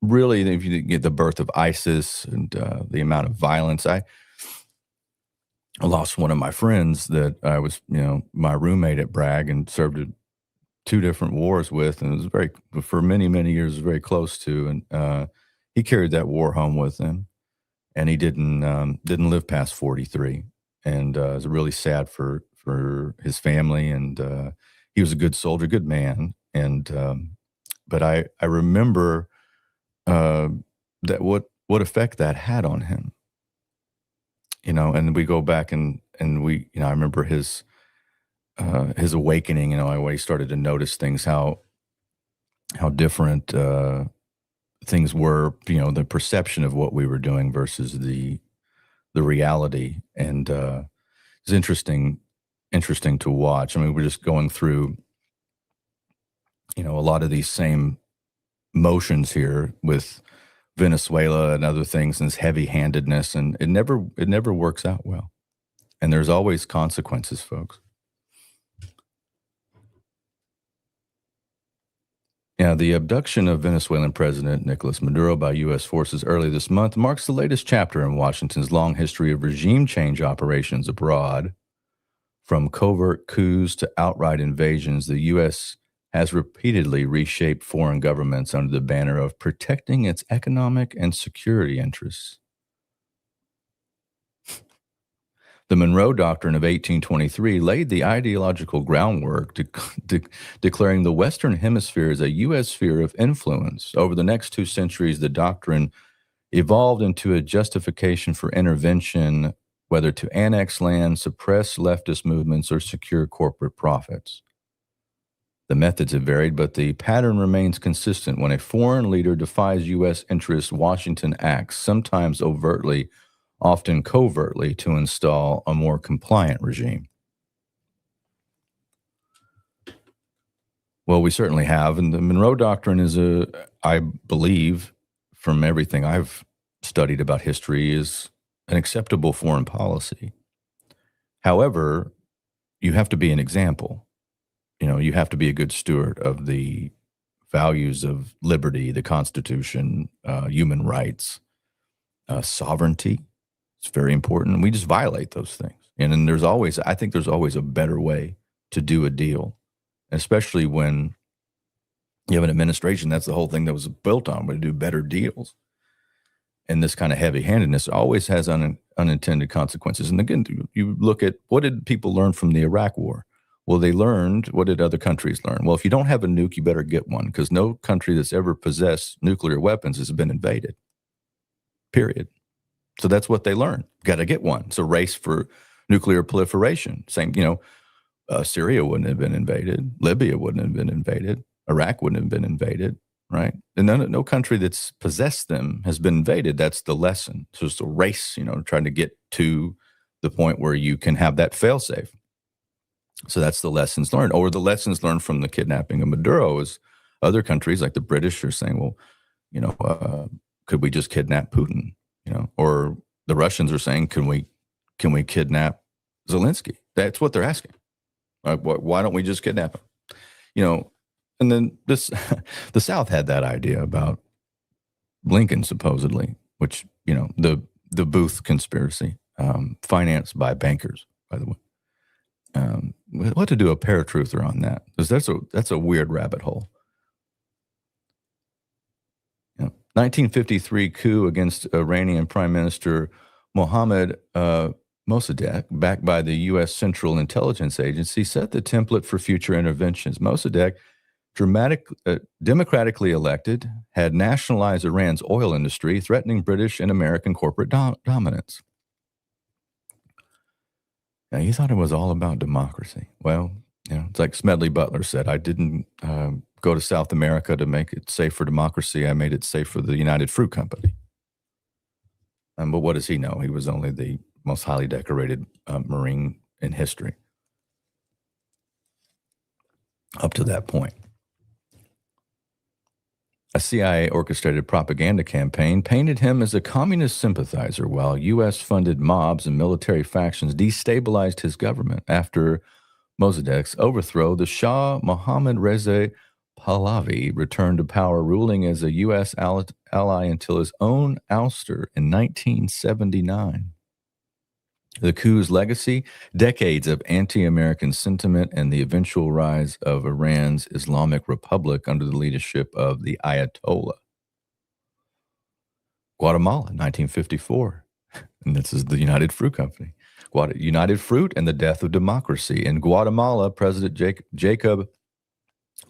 really, if you get the birth of ISIS and the amount of violence. I lost one of my friends that I was, my roommate at Bragg and served in 2 different wars with, and it was for many, many years, very close to. And he carried that war home with him, and he didn't live past 43. And it was really sad for his family. And he was a good soldier, good man. And but I remember that what effect that had on him. And we go back and we, I remember his awakening, when he started to notice things, how different things were, the perception of what we were doing versus the reality. And it's interesting to watch. I mean, we're just going through, a lot of these same motions here with Venezuela and other things, and this heavy-handedness, and it never works out well. And there's always consequences, folks. Yeah, the abduction of Venezuelan President Nicolas Maduro by U.S. forces early this month marks the latest chapter in Washington's long history of regime change operations abroad. From covert coups to outright invasions, the U.S. has repeatedly reshaped foreign governments under the banner of protecting its economic and security interests. The Monroe Doctrine of 1823 laid the ideological groundwork declaring the Western Hemisphere as a U.S. sphere of influence. Over the next 2 centuries, the doctrine evolved into a justification for intervention, whether to annex land, suppress leftist movements, or secure corporate profits. The methods have varied, but the pattern remains consistent. When a foreign leader defies U.S. interests, Washington acts, sometimes overtly, often covertly, to install a more compliant regime. Well, we certainly have. And the Monroe Doctrine is I believe, from everything I've studied about history, is an acceptable foreign policy. However, you have to be an example. You have to be a good steward of the values of liberty, the Constitution, human rights, sovereignty. It's very important. We just violate those things. And then I think there's always a better way to do a deal, especially when you have an administration. That's the whole thing that was built on, to do better deals. And this kind of heavy-handedness always has unintended consequences. And again, you look at, what did people learn from the Iraq War? Well, they learned, what did other countries learn? Well, if you don't have a nuke, you better get one, because no country that's ever possessed nuclear weapons has been invaded, period. So that's what they learned. Got to get one. It's a race for nuclear proliferation. Same, Syria wouldn't have been invaded. Libya wouldn't have been invaded. Iraq wouldn't have been invaded, right? And no country that's possessed them has been invaded. That's the lesson. So it's a race, trying to get to the point where you can have that fail-safe. So that's the lessons learned. Or the lessons learned from the kidnapping of Maduro is other countries like the British are saying, well, could we just kidnap Putin? Or the Russians are saying, can we kidnap Zelensky? That's what they're asking. Why don't we just kidnap him? And then the South had that idea about Lincoln, supposedly, which, the Booth conspiracy, financed by bankers, by the way. We'll have to do a paratruther on that, because that's a weird rabbit hole. 1953 coup against Iranian Prime Minister Mohammad Mossadegh, backed by the U.S. Central Intelligence Agency, set the template for future interventions. Mossadegh, democratically elected, had nationalized Iran's oil industry, threatening British and American corporate dominance. Now, he thought it was all about democracy. Well, it's like Smedley Butler said, I didn't go to South America to make it safe for democracy. I made it safe for the United Fruit Company. But what does he know? He was only the most highly decorated Marine in history up to that point. A CIA-orchestrated propaganda campaign painted him as a communist sympathizer, while U.S.-funded mobs and military factions destabilized his government. After Mossadegh's overthrow, the Shah Mohammad Reza Pahlavi returned to power, ruling as a U.S. ally until his own ouster in 1979. The coup's legacy, decades of anti-American sentiment, and the eventual rise of Iran's Islamic Republic under the leadership of the Ayatollah. Guatemala, 1954. And this is the United Fruit Company. United Fruit and the death of democracy. In Guatemala, President Jacob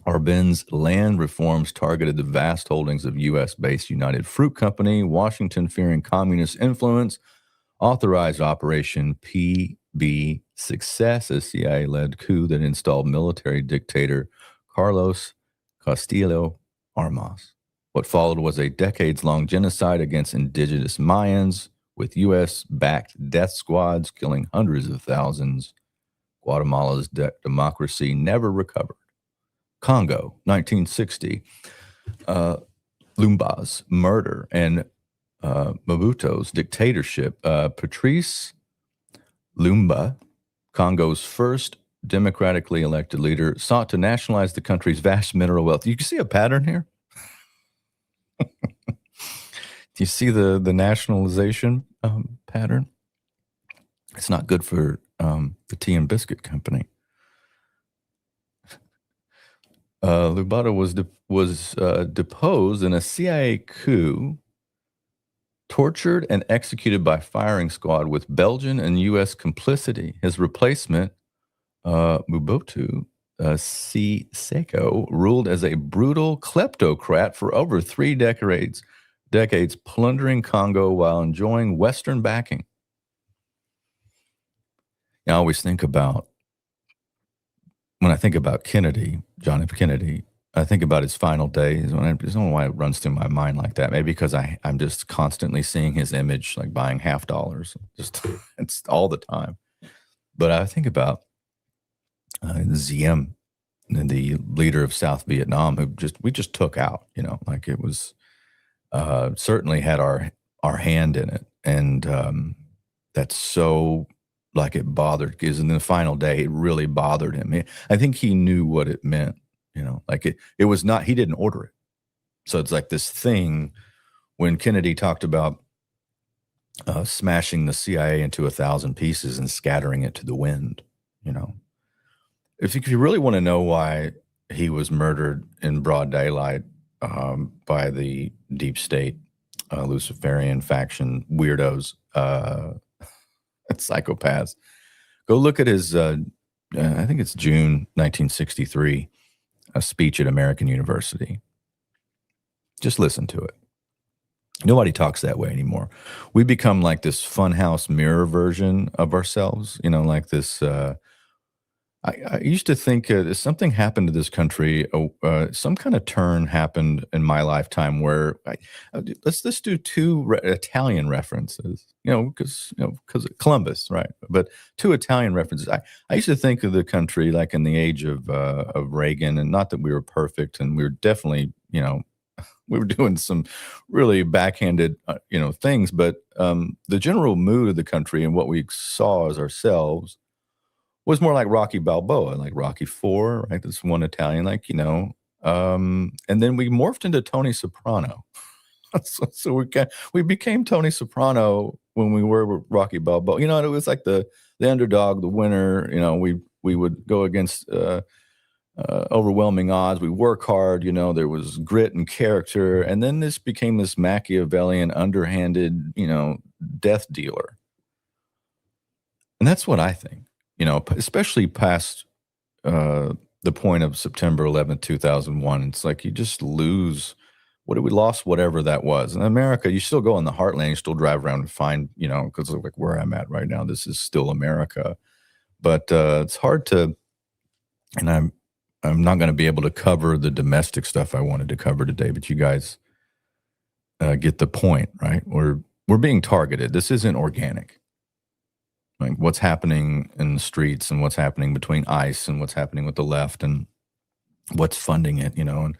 Arbenz land reforms targeted the vast holdings of U.S.-based United Fruit Company. Washington, fearing communist influence, authorized Operation PB Success, a CIA-led coup that installed military dictator Carlos Castillo Armas. What followed was a decades-long genocide against indigenous Mayans, with U.S.-backed death squads killing hundreds of thousands. Guatemala's democracy never recovered. Congo, 1960. Lumumba's murder and Mobutu's dictatorship. Patrice Lumumba, Congo's first democratically elected leader, sought to nationalize the country's vast mineral wealth. You can see a pattern here. Do you see the nationalization pattern? It's not good for the tea and biscuit company. Lumumba was deposed in a CIA coup, tortured and executed by firing squad with Belgian and U.S. complicity. His replacement, Mobutu Seko, ruled as a brutal kleptocrat for over 3 decades, plundering Congo while enjoying Western backing. I always think about, when I think about Kennedy, John F. Kennedy, I think about his final days. I don't know why it runs through my mind like that. Maybe because I'm just constantly seeing his image, like buying $50. Just it's all the time. But I think about Diem, the leader of South Vietnam, who we just took out. Like it was certainly had our hand in it, and that's so. Like it bothered, because in the final day, it really bothered him. I think he knew what it meant, like it was not, he didn't order it. So it's like this thing when Kennedy talked about smashing the CIA into 1,000 pieces and scattering it to the wind, If you really want to know why he was murdered in broad daylight by the deep state, Luciferian faction weirdos, psychopaths. Go look at his, I think it's June 1963, a speech at American University. Just listen to it. Nobody talks that way anymore. We become like this funhouse mirror version of ourselves, like this. I used to think something happened to this country. Some kind of turn happened in my lifetime where let's do 2 Italian references, because Columbus, right? But 2 Italian references. I used to think of the country like in the age of Reagan, and not that we were perfect, and we were definitely, we were doing some really backhanded, things, but the general mood of the country and what we saw as ourselves was more like Rocky Balboa, like Rocky IV, right? This one Italian, and then we morphed into Tony Soprano. so we became Tony Soprano when we were Rocky Balboa. It was like the underdog, the winner. We would go against overwhelming odds. We work hard. There was grit and character, and then this became this Machiavellian, underhanded, death dealer. And that's what I think. Especially past the point of September 11th, 2001. It's like you just lose we lost whatever that was. In America, you still go in the heartland, you still drive around and find, because like where I'm at right now, this is still America. But it's hard to, and I'm not going to be able to cover the domestic stuff I wanted to cover today, but you guys get the point, right? We're being targeted. This isn't organic. like what's happening in the streets and what's happening between ICE and what's happening with the left and what's funding it, and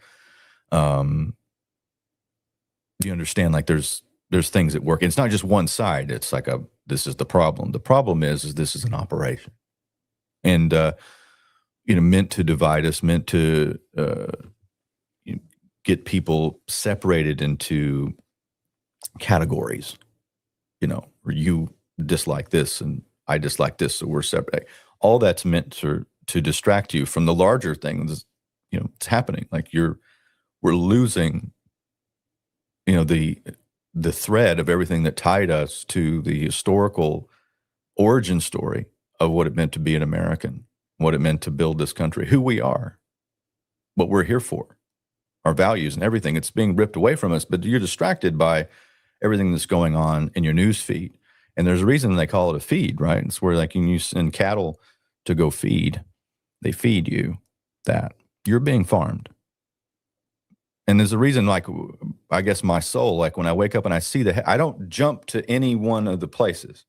you understand like there's things that work. It's not just one side. It's like this is the problem. The problem is this is an operation, and meant to divide us, meant to get people separated into categories, where you dislike this and I dislike this, so we're separate. All that's meant to distract you from the larger thing that's, it's happening. Like we're losing, the thread of everything that tied us to the historical origin story of what it meant to be an American, what it meant to build this country, who we are, what we're here for, our values and everything. It's being ripped away from us, but you're distracted by everything that's going on in your news feed. And there's a reason they call it a feed, right? It's where like you send cattle to go feed. They feed you that. You're being farmed. And there's a reason, like, I guess my soul, like when I wake up and I see I don't jump to any one of the places.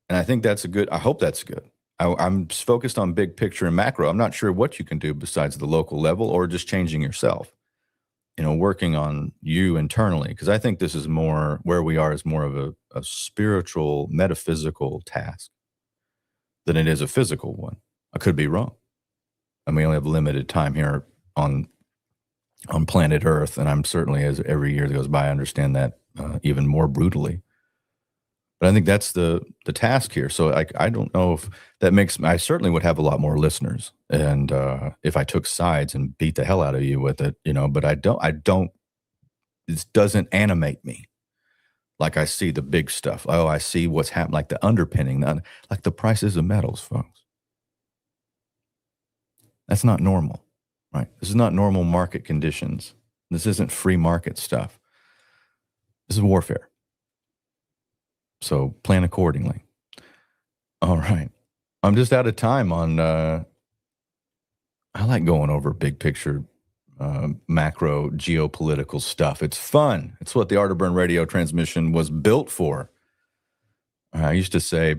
And I think I hope that's good. I'm focused on big picture and macro. I'm not sure what you can do besides the local level or just changing yourself, working on you internally. Because I think this is more, where we are is more of a spiritual, metaphysical task than it is a physical one. I could be wrong. And we only have limited time here on planet Earth. And I'm certainly, as every year that goes by, I understand that even more brutally. But I think that's the task here. So I don't know if that I certainly would have a lot more listeners. And if I took sides and beat the hell out of you with it, but I don't, it doesn't animate me. Like I see the big stuff. Oh, I see what's happening, like the underpinning, like the prices of metals, folks. That's not normal, right? This is not normal market conditions. This isn't free market stuff. This is warfare. So plan accordingly. All right. I'm just out of time on, I like going over big picture, macro geopolitical stuff. It's fun. It's what the Arterburn radio transmission was built for. I used to say,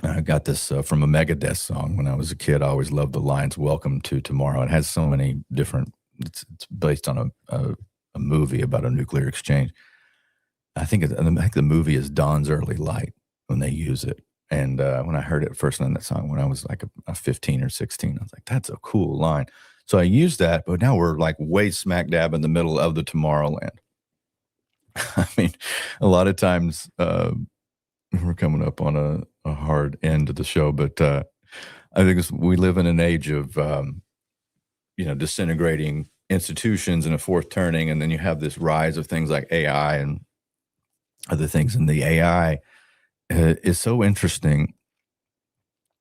I got this from a Megadeth song when I was a kid. I always loved the lines, "Welcome to Tomorrow." It has so many different, it's based on a movie about a nuclear exchange. I think the movie is Dawn's Early Light when they use it. And when I heard it first in that song, when I was like a 15 or 16, I was like, that's a cool line. So I used that, but now we're like way smack dab in the middle of the Tomorrowland. I mean, a lot of times we're coming up on a hard end of the show, but I think we live in an age of, disintegrating institutions and a fourth turning. And then you have this rise of things like AI and other things. And the AI is so interesting.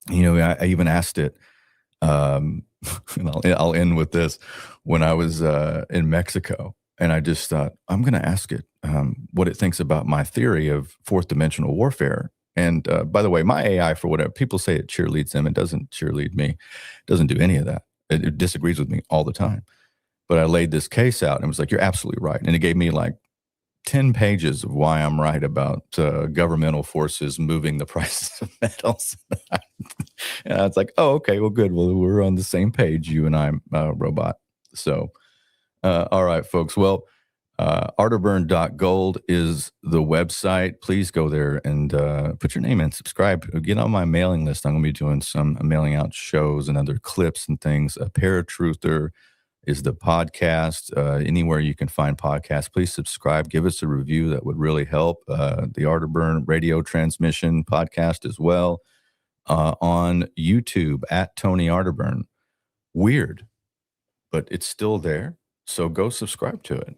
I even asked it, and I'll end with this. When I was in Mexico, and I just thought, I'm going to ask it what it thinks about my theory of fourth dimensional warfare. And by the way, my AI, for whatever people say it cheerleads them, it doesn't cheerlead me. It doesn't do any of that. It disagrees with me all the time. But I laid this case out and it was like, you're absolutely right. And it gave me like 10 pages of why I'm right about governmental forces moving the prices of metals. And I was like, oh, okay, well, good. Well, we're on the same page, you and I, robot. So, all right, folks. Well, Arterburn.gold is the website. Please go there and put your name in, subscribe, get on my mailing list. I'm going to be doing some mailing out shows and other clips and things. Paratruther is the podcast. Anywhere you can find podcasts, please subscribe. Give us a review. That would really help. The Arterburn radio transmission podcast as well on YouTube at Tony Arterburn. Weird, but it's still there. So go subscribe to it.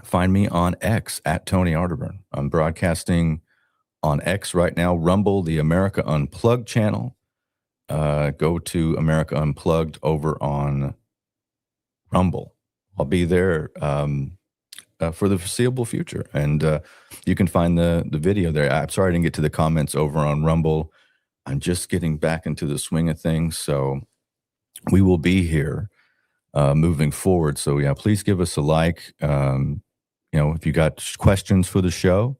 Find me on X at Tony Arterburn. I'm broadcasting on X right now. Rumble, the America Unplugged channel. Go to America Unplugged over on Rumble. I'll be there for the foreseeable future. And you can find the video there. I'm sorry I didn't get to the comments over on Rumble. I'm just getting back into the swing of things. So we will be here moving forward. So yeah, please give us a like. If you got questions for the show,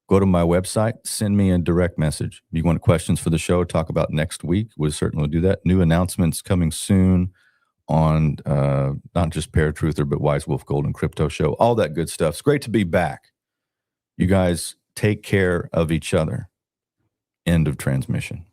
go to my website, send me a direct message. If you want questions for the show, talk about next week, we'll certainly do that. New announcements coming soon on not just Paratruther, but Wise Wolf Gold and Crypto Show, all that good stuff. It's great to be back. You guys take care of each other. End of transmission.